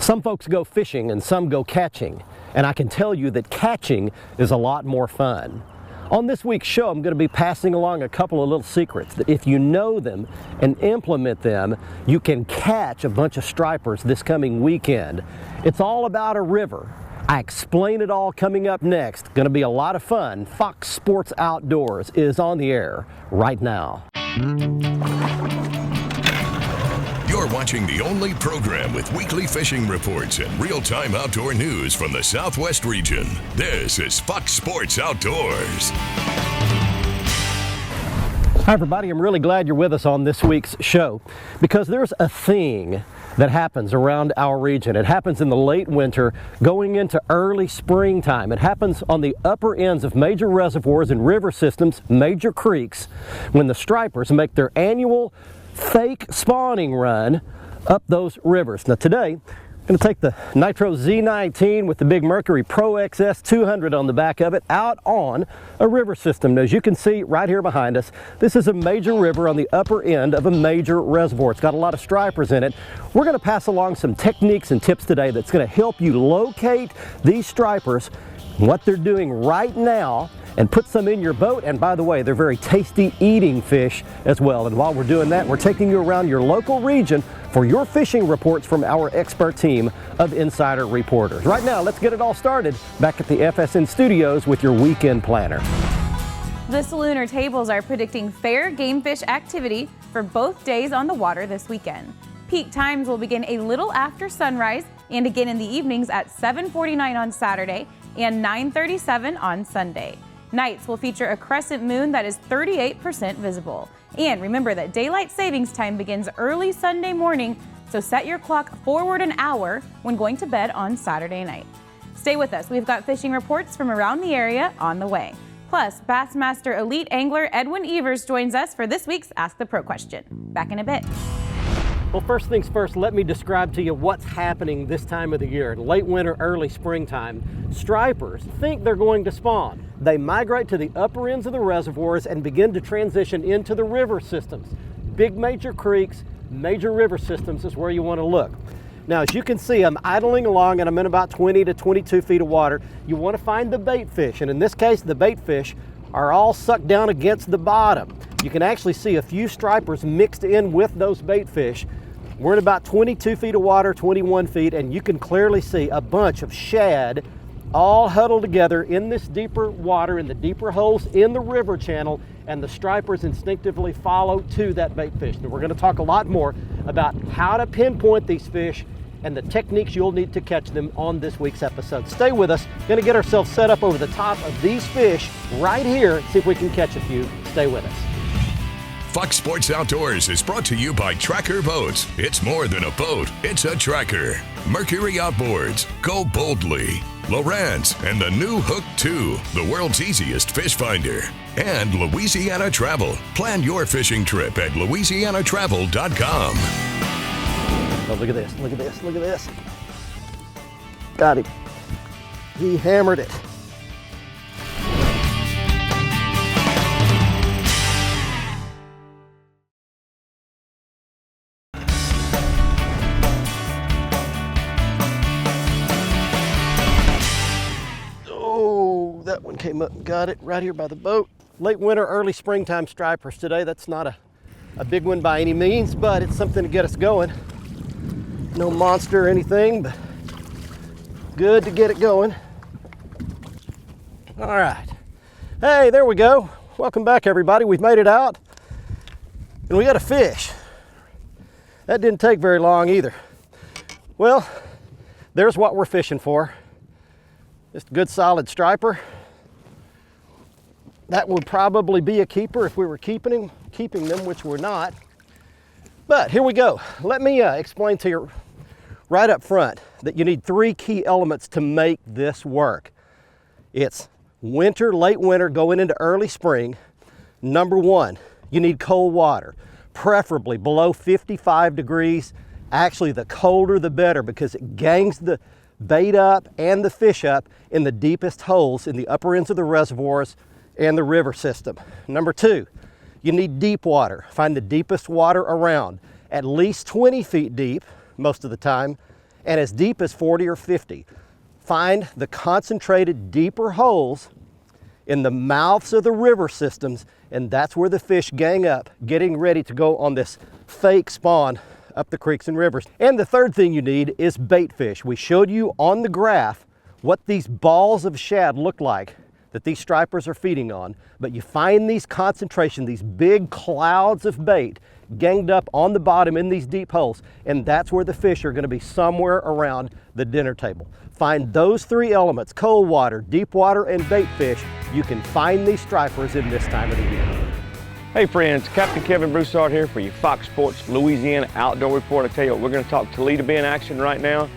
Some folks go fishing and some go catching, and I can tell you that catching is a lot more fun. On this week's show, I'm going to be passing along a couple of little secrets that if you know them and implement them, you can catch a bunch of stripers this coming weekend. It's all about a river. I explain it all coming up next. Going to be a lot of fun. Fox Sports Outdoors is on the air right now. You're watching the only program with weekly fishing reports and real-time outdoor news from the Southwest region. This is Fox Sports Outdoors. Hi everybody, I'm really glad you're with us on this week's show because there's a thing that happens around our region. It happens in the late winter going into early springtime. It happens on the upper ends of major reservoirs and river systems, major creeks, when the stripers make their annual fake spawning run up those rivers. Now today, I'm going to take the Nitro Z19 with the big Mercury Pro XS 200 on the back of it out on a river system. Now, as you can see right here behind us, this is a major river on the upper end of a major reservoir. It's got a lot of stripers in it. We're going to pass along some techniques and tips today that's going to help you locate these stripers, what they're doing right now, and put some in your boat. And by the way, they're very tasty eating fish as well. And while we're doing that, we're taking you around your local region for your fishing reports from our expert team of insider reporters. Right now, let's get it all started back at the FSN studios with your weekend planner. The Salooner tables are predicting fair game fish activity for both days on the water this weekend. Peak times will begin a little after sunrise and again in the evenings at 7:49 on Saturday and 9:37 on Sunday. Nights will feature a crescent moon that is 38% visible. And remember that daylight savings time begins early Sunday morning, so set your clock forward an hour when going to bed on Saturday night. Stay with us. We've got fishing reports from around the area on the way. Plus, Bassmaster elite angler Edwin Evers joins us for this week's Ask the Pro question. Back in a bit. Well, first things first, let me describe to you what's happening this time of the year. In late winter, early springtime, stripers think they're going to spawn. They migrate to the upper ends of the reservoirs and begin to transition into the river systems. Big major creeks, major river systems is where you want to look. Now, as you can see, I'm idling along and I'm in about 20 to 22 feet of water. You want to find the bait fish, and in this case, the bait fish are all sucked down against the bottom. You can actually see a few stripers mixed in with those bait fish. We're in about 22 feet of water, 21 feet, and you can clearly see a bunch of shad all huddled together in this deeper water, in the deeper holes in the river channel, and the stripers instinctively follow to that bait fish. And we're going to talk a lot more about how to pinpoint these fish and the techniques you'll need to catch them on this week's episode. Stay with us. Going to get ourselves set up over the top of these fish right here, see if we can catch a few. Stay with us. Fox Sports Outdoors is brought to you by Tracker Boats. It's more than a boat, it's a tracker. Mercury Outboards, go boldly. Lowrance and the new Hook 2, the world's easiest fish finder. And Louisiana Travel. Plan your fishing trip at louisianatravel.com. Oh, look at this, look at this, look at this. Got him. He hammered it. That one came up and got it right here by the boat. Late winter, early springtime stripers today. That's not a big one by any means, but it's something to get us going. No monster or anything, but good to get it going. All right. Hey, there we go. Welcome back, everybody. We've made it out, and we got a fish. That didn't take very long either. Well, there's what we're fishing for. Just a good solid striper. That would probably be a keeper if we were keeping them, which we're not. But here we go. Let me explain to you right up front that you need three key elements to make this work. It's winter, late winter, going into early spring. Number one, you need cold water, preferably below 55 degrees. Actually, the colder the better because it gangs the bait up and the fish up in the deepest holes in the upper ends of the reservoirs and the river system. Number two, you need deep water. Find the deepest water around, at least 20 feet deep most of the time, and as deep as 40 or 50. Find the concentrated deeper holes in the mouths of the river systems, and that's where the fish gang up, getting ready to go on this fake spawn up the creeks and rivers. And the third thing you need is bait fish. We showed you on the graph what these balls of shad look like that these stripers are feeding on, but you find these concentration, these big clouds of bait ganged up on the bottom in these deep holes, and that's where the fish are going to be, somewhere around the dinner table. Find those three elements, cold water, deep water, and bait fish. You can find these stripers in this time of the year. Hey friends, Captain Kevin Broussard here for your Fox Sports Louisiana Outdoor Report. I tell you what, we're going to talk Toledo Bay in action right now.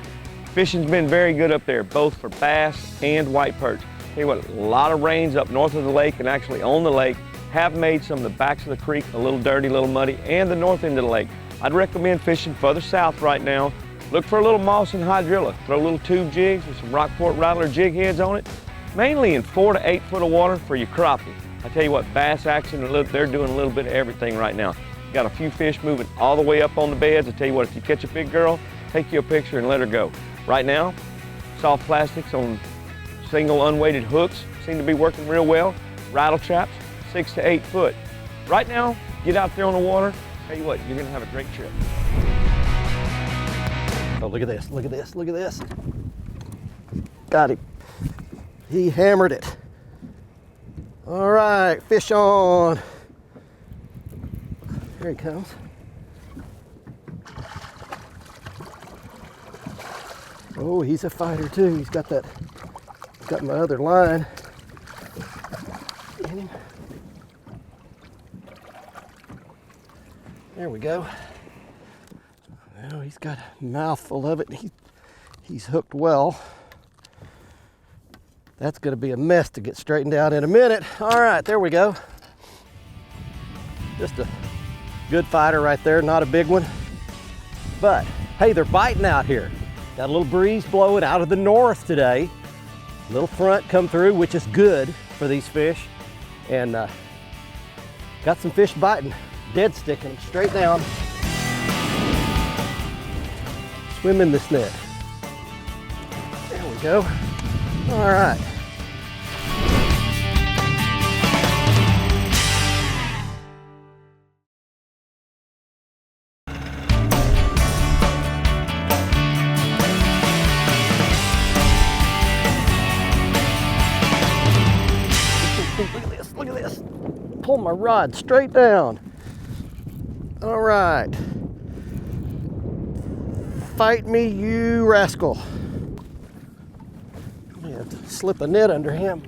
Fishing's been very good up there, both for bass and white perch. Tell you what, a lot of rains up north of the lake and actually on the lake have made some of the backs of the creek a little dirty, a little muddy, and the north end of the lake. I'd recommend fishing further south right now. Look for a little moss and hydrilla. Throw little tube jigs with some Rockport Rattler jig heads on it, mainly in 4 to 8 foot of water for your crappie. I tell you what, bass action, they're doing a little bit of everything right now. Got a few fish moving all the way up on the beds. I tell you what, if you catch a big girl, take you a picture and let her go. Right now, soft plastics on single unweighted hooks seem to be working real well. Rattle traps, 6 to 8 foot. Right now, get out there on the water. Tell you what, you're gonna have a great trip. Oh, look at this, look at this, look at this. Got him. He hammered it. All right, fish on. Here he comes. Oh, he's a fighter too. He's got my other line. Get him. There we go. Well, he's got a mouthful of it. He's hooked well. That's going to be a mess to get straightened out in a minute. All right, there we go. Just a good fighter right there, not a big one. But hey, they're biting out here. Got a little breeze blowing out of the north today. Little front come through, which is good for these fish. And got some fish biting, dead sticking them straight down. Swim in this net. There we go. All right. Look at this. Pull my rod straight down. All right. Fight me, you rascal. I have to slip a net under him.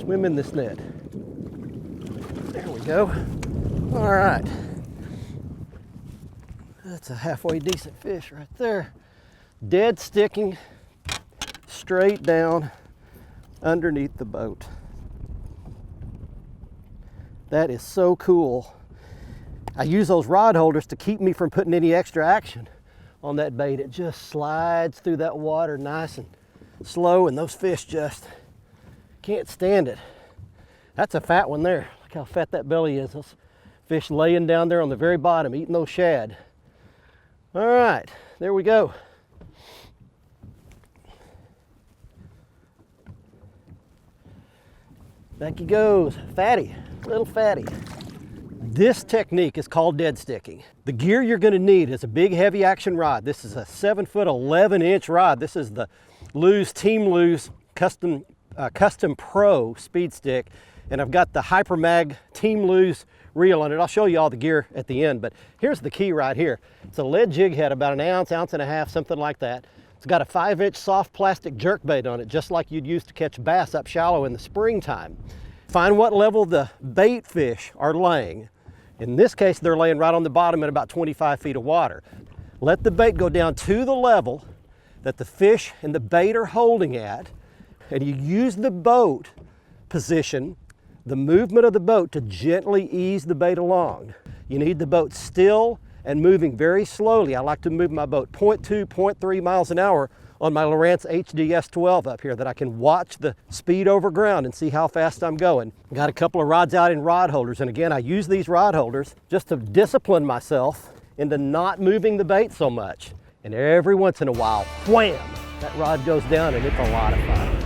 Swim in this net. There we go. All right. That's a halfway decent fish right there. Dead sticking straight down underneath the boat. That is so cool. I use those rod holders to keep me from putting any extra action on that bait. It just slides through that water nice and slow, and those fish just can't stand it. That's a fat one there. Look how fat that belly is. Those fish laying down there on the very bottom eating those shad. All right, there we go. Back he goes, fatty, little fatty. This technique is called dead sticking. The gear you're gonna need is a big heavy action rod. This is a 7 foot 11 inch rod. This is the Team Lew's Custom Pro speed stick. And I've got the Hypermag Team Lew's reel on it. I'll show you all the gear at the end, but here's the key right here. It's a lead jig head, about an ounce, ounce and a half, something like that. It's got a 5-inch soft plastic jerkbait on it, just like you'd use to catch bass up shallow in the springtime. Find what level the bait fish are laying. In this case, they're laying right on the bottom at about 25 feet of water. Let the bait go down to the level that the fish and the bait are holding at, and you use the boat position, the movement of the boat, to gently ease the bait along. You need the boat still and moving very slowly. I like to move my boat 0.2, 0.3 miles an hour on my Lowrance HDS 12 up here, that I can watch the speed over ground and see how fast I'm going. Got a couple of rods out in rod holders, and again, I use these rod holders just to discipline myself into not moving the bait so much. And every once in a while, wham, that rod goes down and it's a lot of fun.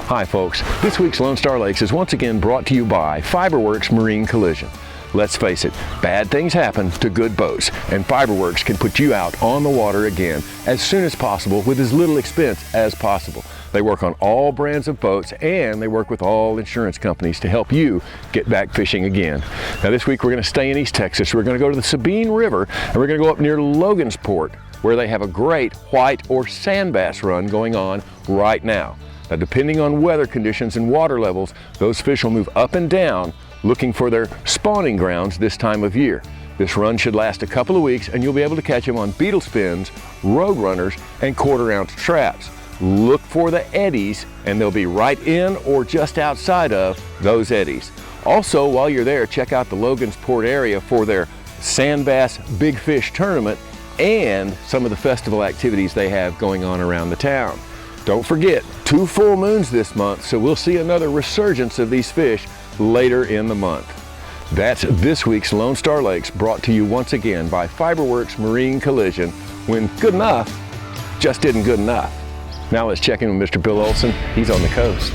Hi folks, this week's Lone Star Lakes is once again brought to you by Fiberworks Marine Collision. Let's face it, bad things happen to good boats, and Fiberworks can put you out on the water again as soon as possible with as little expense as possible. They work on all brands of boats, and they work with all insurance companies to help you get back fishing again. Now this week we're going to stay in East Texas. We're going to go to the Sabine River, and we're going to go up near Logansport, where they have a great white or sand bass run going on right now. Now depending on weather conditions and water levels, those fish will move up and down looking for their spawning grounds this time of year. This run should last a couple of weeks, and you'll be able to catch them on beetle spins, road runners, and quarter-ounce traps. Look for the eddies, and they'll be right in or just outside of those eddies. Also, while you're there, check out the Logansport area for their sand bass big fish tournament and some of the festival activities they have going on around the town. Don't forget, 2 full moons this month, so we'll see another resurgence of these fish later in the month. That's this week's Lone Star Lakes, brought to you once again by Fiberworks Marine Collision, when good enough just isn't good enough. Now let's check in with Mr. Bill Olson. He's on the coast.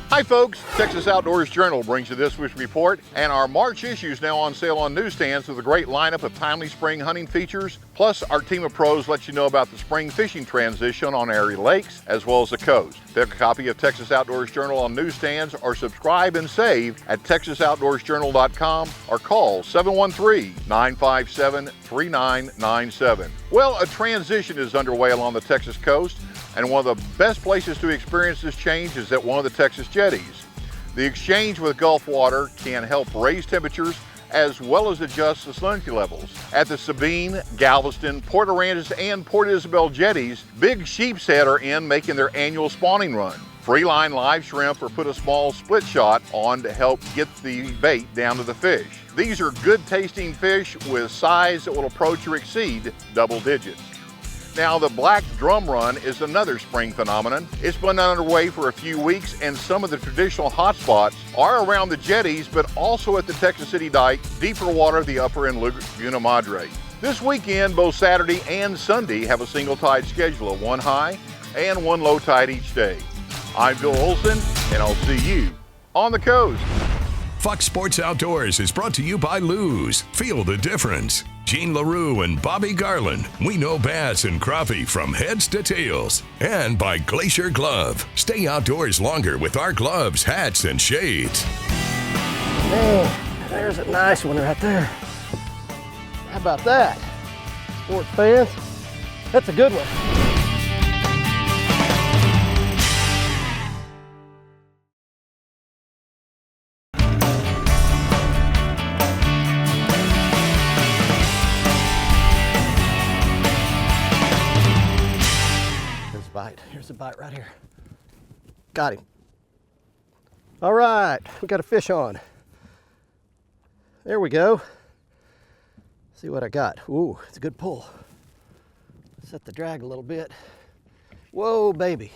Hi folks, Texas Outdoors Journal brings you this week's report, and our March issue is now on sale on newsstands with a great lineup of timely spring hunting features. Plus, our team of pros lets you know about the spring fishing transition on area lakes as well as the coast. Pick a copy of Texas Outdoors Journal on newsstands or subscribe and save at texasoutdoorsjournal.com or call 713-957-3997. Well, a transition is underway along the Texas coast, and one of the best places to experience this change is at one of the Texas jetties. The exchange with Gulf water can help raise temperatures as well as adjust the salinity levels. At the Sabine, Galveston, Port Aransas, and Port Isabel jetties, big sheepshead are in making their annual spawning run. Freeline live shrimp or put a small split shot on to help get the bait down to the fish. These are good tasting fish with size that will approach or exceed double digits. Now, the Black Drum Run is another spring phenomenon. It's been underway for a few weeks, and some of the traditional hotspots are around the jetties, but also at the Texas City Dike, deeper water, the upper and Laguna Madre. This weekend, both Saturday and Sunday have a single tide schedule of 1 high and 1 low tide each day. I'm Bill Olson, and I'll see you on the coast. Fox Sports Outdoors is brought to you by Lew's. Feel the difference. Gene LaRue and Bobby Garland. We know bass and crappie from heads to tails. And by Glacier Glove. Stay outdoors longer with our gloves, hats, and shades. Man, there's a nice one right there. How about that? Sports fans, that's a good one. Here's a bite right here. Got him. All right, we got a fish on. There we go. See what I got. Ooh, it's a good pull. Set the drag a little bit. Whoa, baby.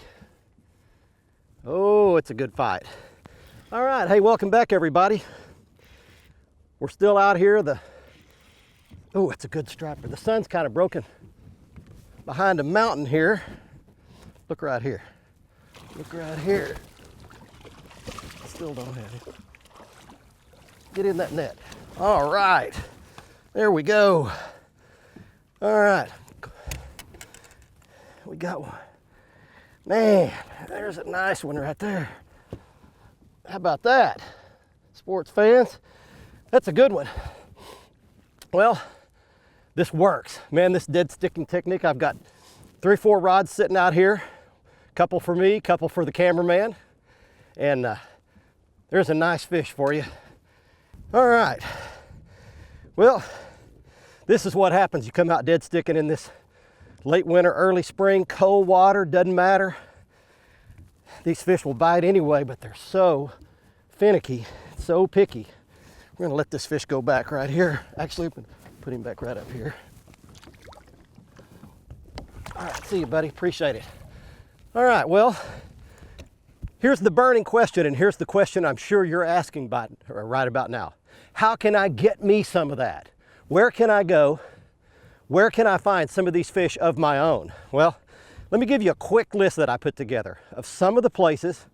Oh, it's a good fight. All right, hey, welcome back, everybody. We're still out here. Oh, it's a good striper. The sun's kind of broken behind a mountain here. Look right here. Look right here. Still don't have it. Get in that net. All right. There we go. All right. We got one. Man, there's a nice one right there. How about that? Sports fans, that's a good one. Well, this works. Man, this dead sticking technique, I've got 3 or 4 rods sitting out here. Couple for me, couple for the cameraman. And there's a nice fish for you. All right. Well, this is what happens. You come out dead sticking in this late winter, early spring, cold water, doesn't matter. These fish will bite anyway, but they're so finicky, so picky. We're gonna let this fish go back right here. Actually, put him back right up here. All right, see you, buddy, appreciate it. All right, well, here's the burning question, and here's the question I'm sure you're asking right about now. How can I get me some of that? Where can I go? Where can I find some of these fish of my own? Well, let me give you a quick list that I put together of some of the places,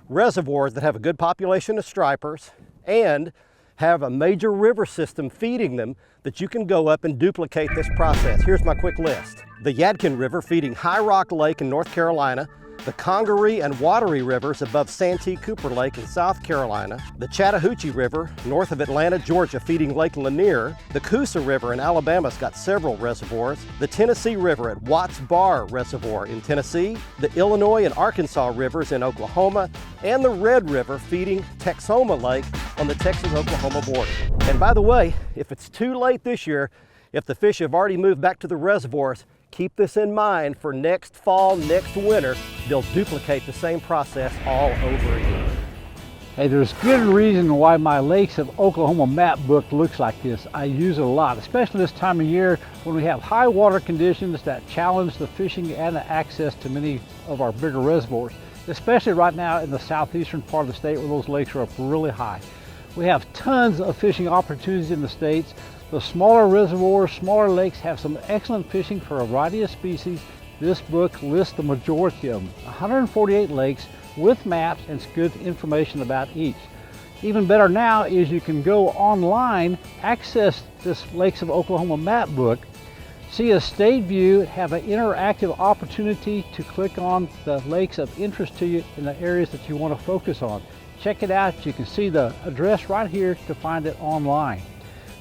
reservoirs that have a good population of stripers and have a major river system feeding them that you can go up and duplicate this process. Here's my quick list. The Yadkin River feeding High Rock Lake in North Carolina, the Congaree and Wateree Rivers above Santee Cooper Lake in South Carolina, the Chattahoochee River north of Atlanta, Georgia, feeding Lake Lanier, the Coosa River in Alabama's got several reservoirs, the Tennessee River at Watts Bar Reservoir in Tennessee, the Illinois and Arkansas Rivers in Oklahoma, and the Red River feeding Texoma Lake on the Texas-Oklahoma border. And by the way, if it's too late this year, if the fish have already moved back to the reservoirs, keep this in mind for next fall, next winter. They'll duplicate the same process all over again. Hey, there's good reason why my Lakes of Oklahoma map book looks like this. I use it a lot, especially this time of year when we have high water conditions that challenge the fishing and the access to many of our bigger reservoirs, especially right now in the southeastern part of the state where those lakes are up really high. We have tons of fishing opportunities in the states. The smaller reservoirs, smaller lakes have some excellent fishing for a variety of species. This book lists the majority of them, 148 lakes with maps and good information about each. Even better now is you can go online, access this Lakes of Oklahoma map book, see a state view, have an interactive opportunity to click on the lakes of interest to you in the areas that you want to focus on. Check it out. You can see the address right here to find it online.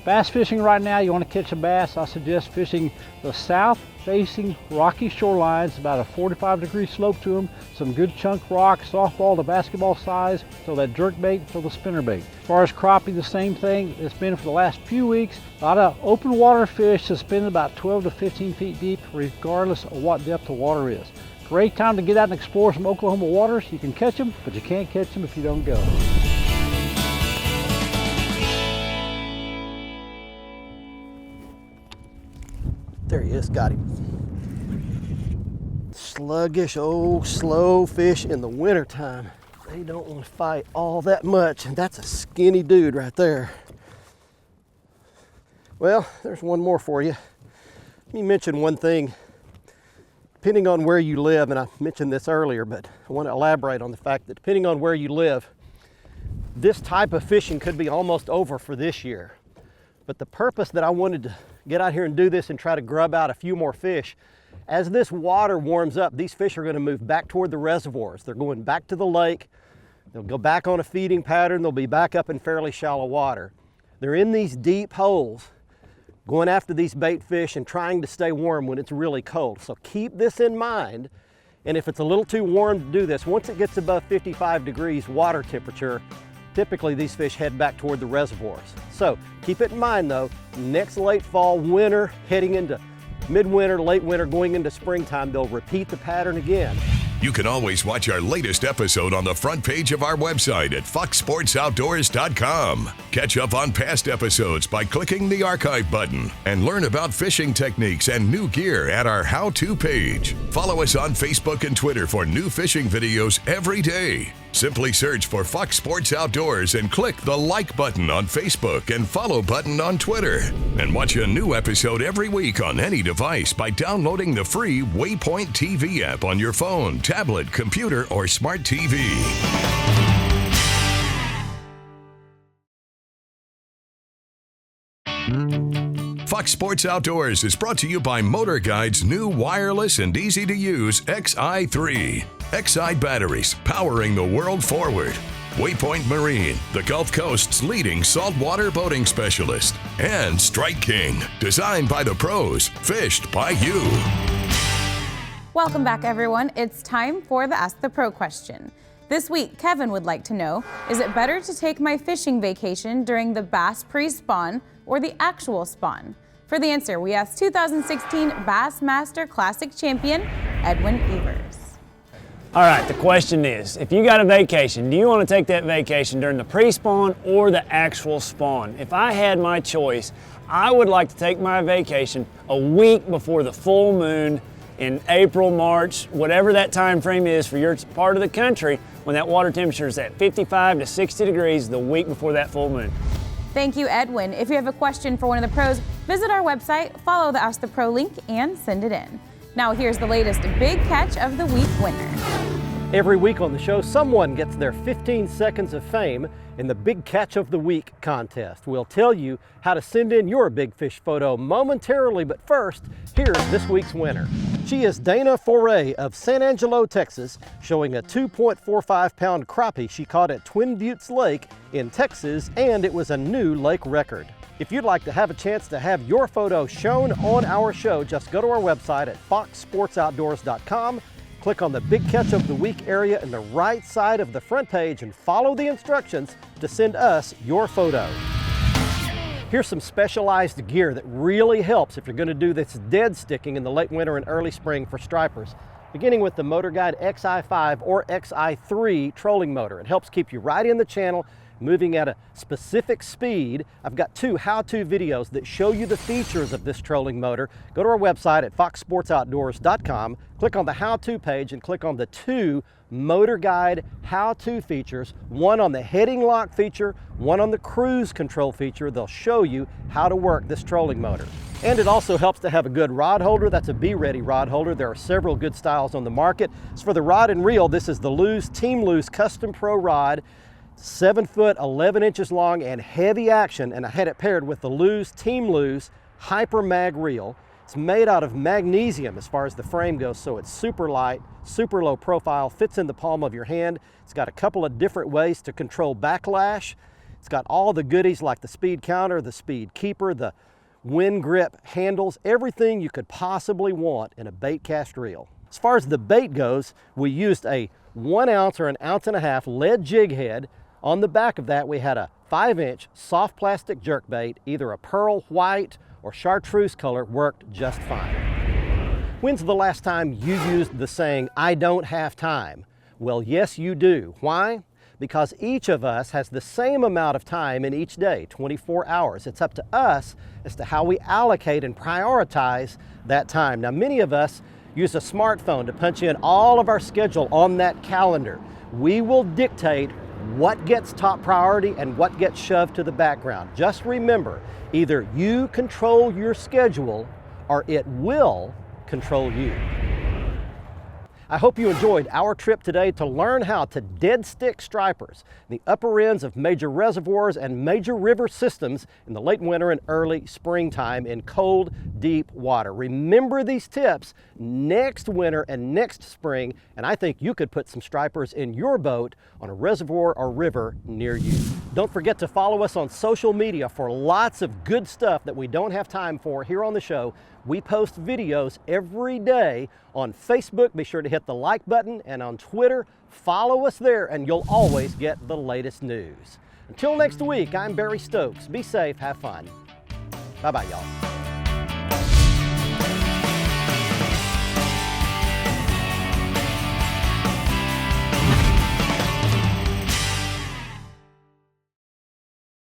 Bass fishing right now, you want to catch a bass, I suggest fishing the south-facing rocky shorelines, about a 45-degree slope to them, some good chunk rock, softball to basketball size, so that jerk bait, so the spinner bait. As far as crappie, the same thing. It's been for the last few weeks. A lot of open water fish suspended about 12 to 15 feet deep, regardless of what depth the water is. Great time to get out and explore some Oklahoma waters. You can catch them, but you can't catch them if you don't go. There he is, got him. Sluggish, old, slow fish in the wintertime. They don't want to fight all that much, and that's a skinny dude right there. Well, there's one more for you. Let me mention one thing. Depending on where you live, and I mentioned this earlier, but I want to elaborate on the fact that depending on where you live, this type of fishing could be almost over for this year. But the purpose that I wanted to get out here and do this and try to grub out a few more fish, as this water warms up, these fish are going to move back toward the reservoirs. They're going back to the lake. They'll go back on a feeding pattern. They'll be back up in fairly shallow water. They're in these deep holes going after these bait fish and trying to stay warm when it's really cold. So keep this in mind. And if it's a little too warm to do this, once it gets above 55 degrees water temperature, typically these fish head back toward the reservoirs. So keep it in mind though, next late fall, winter, heading into midwinter, late winter, going into springtime, they'll repeat the pattern again. You can always watch our latest episode on the front page of our website at foxsportsoutdoors.com. Catch up on past episodes by clicking the archive button and learn about fishing techniques and new gear at our how-to page. Follow us on Facebook and Twitter for new fishing videos every day. Simply search for Fox Sports Outdoors and click the like button on Facebook and follow button on Twitter. And watch a new episode every week on any device by downloading the free Waypoint TV app on your phone, tablet, computer, or smart TV. Fox Sports Outdoors is brought to you by Motor Guide's new wireless and easy-to-use XI3. XI batteries, powering the world forward. Waypoint Marine, the Gulf Coast's leading saltwater boating specialist. And Strike King, designed by the pros, fished by you. Welcome back, everyone. It's time for the Ask the Pro question. This week, Kevin would like to know, is it better to take my fishing vacation during the bass pre-spawn or the actual spawn? For the answer, we asked 2016 Bassmaster Classic champion, Edwin Evers. All right, the question is, if you got a vacation, do you want to take that vacation during the pre-spawn or the actual spawn? If I had my choice, I would like to take my vacation a week before the full moon in April, March, whatever that time frame is for your part of the country, when that water temperature is at 55 to 60 degrees the week before that full moon. Thank you, Edwin. If you have a question for one of the pros, Visit our website, follow the Ask the Pro link, and send it in. Now here's the latest Big Catch of the Week winner. Every week on the show, someone gets their 15 seconds of fame in the Big Catch of the Week contest. We'll tell you how to send in your big fish photo momentarily, but first, here's this week's winner. She is Dana Foray of San Angelo, Texas, showing a 2.45 pound crappie she caught at Twin Buttes Lake in Texas, and it was a new lake record. If you'd like to have a chance to have your photo shown on our show, just go to our website at foxsportsoutdoors.com. Click on the Big Catch of the Week area in the right side of the front page and follow the instructions to send us your photo. Here's some specialized gear that really helps if you're going to do this dead sticking in the late winter and early spring for stripers. Beginning with the Motor Guide XI5 or XI3 trolling motor. It helps keep you right in the channel, moving at a specific speed. I've got 2 how-to videos that show you the features of this trolling motor. Go to our website at foxsportsoutdoors.com, click on the how-to page and click on the 2 Motor Guide how-to features, one on the heading lock feature, one on the cruise control feature. They'll show you how to work this trolling motor. And it also helps to have a good rod holder. That's a Be Ready rod holder. There are several good styles on the market. As for the rod and reel, this is the Lew's Team Lew's Custom Pro rod. 7 foot, 11 inches long and heavy action, and I had it paired with the Lew's Team Lew's Hyper Mag reel. It's made out of magnesium as far as the frame goes, so it's super light, super low profile, fits in the palm of your hand. It's got a couple of different ways to control backlash. It's got all the goodies like the speed counter, the speed keeper, the wind grip handles, everything you could possibly want in a bait cast reel. As far as the bait goes, we used a 1 ounce or 1.5 ounce lead jig head. On the back of that, we had a 5-inch soft plastic jerkbait, either a pearl white or chartreuse color, worked just fine. When's the last time you used the saying, "I don't have time"? Well, yes, you do. Why? Because each of us has the same amount of time in each day, 24 hours. It's up to us as to how we allocate and prioritize that time. Now, many of us use a smartphone to punch in all of our schedule on that calendar. We will dictate what gets top priority and what gets shoved to the background. Just remember, either you control your schedule or it will control you. I hope you enjoyed our trip today to learn how to dead stick stripers, the upper ends of major reservoirs and major river systems in the late winter and early springtime in cold, deep water. Remember these tips next winter and next spring, and I think you could put some stripers in your boat on a reservoir or river near you. Don't forget to follow us on social media for lots of good stuff that we don't have time for here on the show. We post videos every day on Facebook. Be sure to hit the like button, and on Twitter, follow us there and you'll always get the latest news. Until next week, I'm Barry Stokes. Be safe, have fun. Bye-bye, y'all.